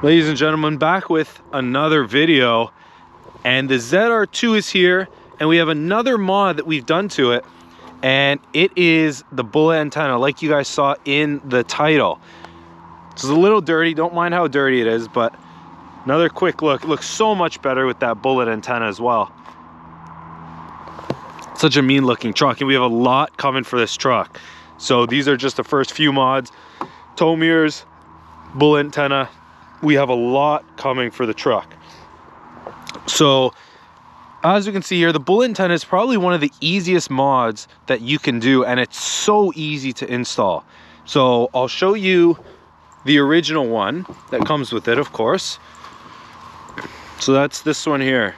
Ladies and gentlemen, back with another video, and the ZR2 is here, and we have another mod that we've done to it, and it is the bullet antenna, like you guys saw in the title. It's a little dirty, don't mind how dirty it is, but another quick look. It looks so much better with that bullet antenna as well. Such a mean looking truck, and we have a lot coming for this truck. So these are just the first few mods. Tow mirrors, bullet antenna. We have a lot coming for the truck. So as you can see here, the bullet antenna is probably one of the easiest mods that you can do, and it's so easy to install. So I'll show you the original one that comes with it, of course. So that's this one here.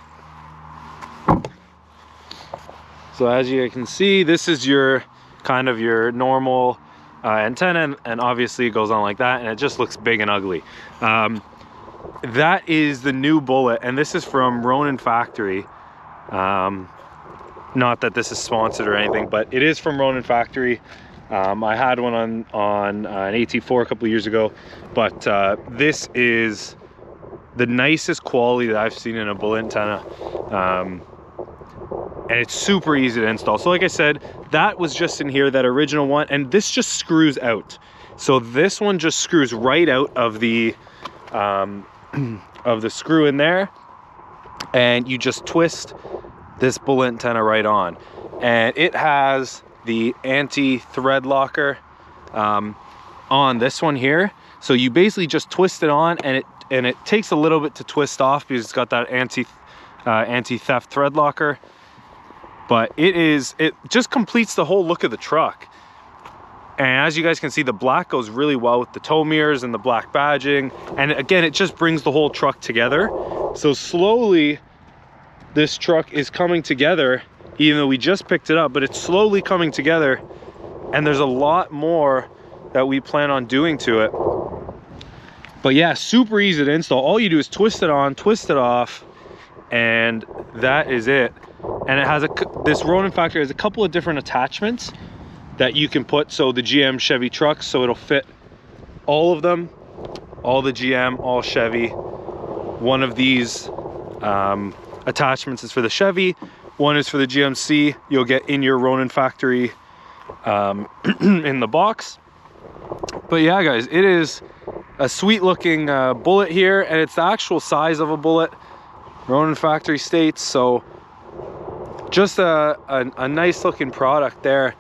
So as you can see, this is your kind of your normal antenna, and obviously it goes on like that, and it just looks big and ugly. That is the new bullet, and this is from Ronin Factory. Not that this is sponsored or anything, but it is from Ronin Factory. I had one on an AT4 a couple of years ago, but this is the nicest quality that I've seen in a bullet antenna. And it's super easy to install. So like I said, that was just in here, that original one, and this just screws out. So this one just screws right out of the screw in there, and you just twist this bullet antenna right on. And it has the anti-thread locker on this one here. So you basically just twist it on, and it takes a little bit to twist off because it's got that anti-theft thread locker. But it just completes the whole look of the truck. And as you guys can see, the black goes really well with the tow mirrors and the black badging. And again, it just brings the whole truck together. So slowly, this truck is coming together, even though we just picked it up, but it's slowly coming together. And there's a lot more that we plan on doing to it. But yeah, super easy to install. All you do is twist it on, twist it off, and that is it. And it has this Ronin Factory has a couple of different attachments that you can put. So the GM Chevy trucks, so it'll fit all of them, all the GM, all Chevy. One of these attachments is for the Chevy, one is for the GMC. You'll get in your Ronin Factory in the box. But yeah, guys, it is a sweet looking bullet here, and it's the actual size of a bullet. Ronin Factory states, so just a nice looking product there.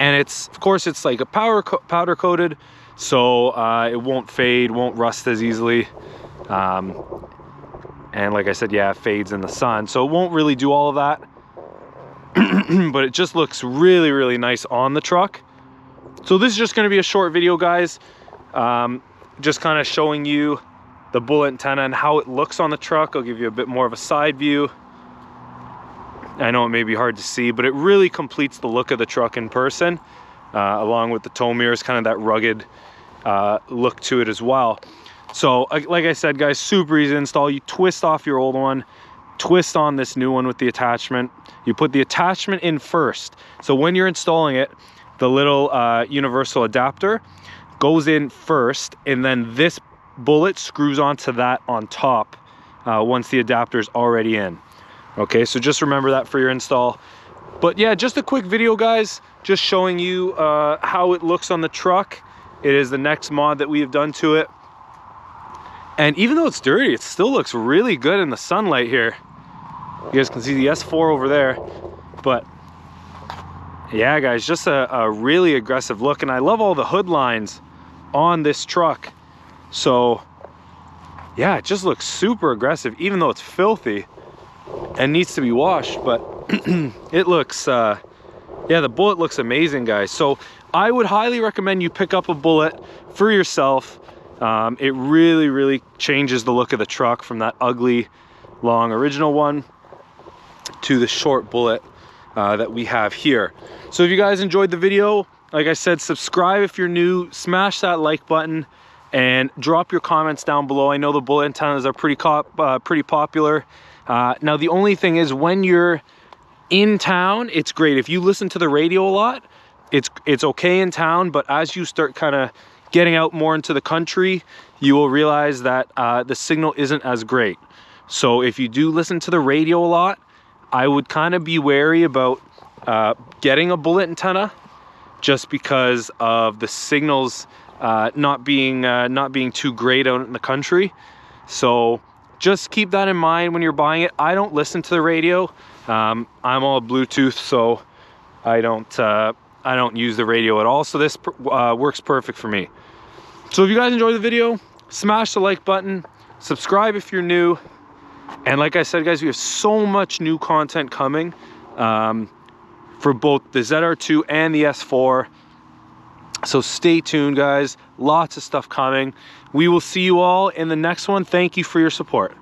And it's, of course, it's like a powder coated, so it won't fade, won't rust as easily. And like I said, yeah, it fades in the sun, so it won't really do all of that. But it just looks really, really nice on the truck. So this is just gonna be a short video, guys. Just kind of showing you the bullet antenna and how it looks on the truck. I'll give you a bit more of a side view. I know it may be hard to see, but it really completes the look of the truck in person, along with the tow mirrors, kind of that rugged look to it as well. So like I said, guys, super easy to install. You twist off your old one, twist on this new one with the attachment. You put the attachment in first. So when you're installing it, the little universal adapter goes in first, and then this bullet screws onto that on top once the adapter is already in. Okay, so just remember that for your install. But yeah, just a quick video, guys, just showing you how it looks on the truck. It is the next mod that we have done to it. And even though it's dirty, it still looks really good in the sunlight here. You guys can see the S4 over there. But yeah, guys, just a really aggressive look. And I love all the hood lines on this truck. So yeah, it just looks super aggressive, even though it's filthy and needs to be washed. But it looks yeah, the bullet looks amazing, guys. So I would highly recommend you pick up a bullet for yourself. It really changes the look of the truck from that ugly long original one to the short bullet that we have here. So if you guys enjoyed the video, like I said, subscribe if you're new, smash that like button, and drop your comments down below. I know the bullet antennas are pretty popular. Now the only thing is, when you're in town, it's great. If you listen to the radio a lot, it's okay in town, but as you start kind of getting out more into the country, you will realize that the signal isn't as great. So if you do listen to the radio a lot, I would kind of be wary about getting a bullet antenna, just because of the signals not being too great out in the country. So just keep that in mind when you're buying it. I don't listen to the radio. I'm all Bluetooth, so I don't use the radio at all. So this works perfect for me. So if you guys enjoyed the video, smash the like button, subscribe if you're new. And like I said, guys, we have so much new content coming for both the ZR2 and the S4. So stay tuned, guys. Lots of stuff coming. We will see you all in the next one. Thank you for your support.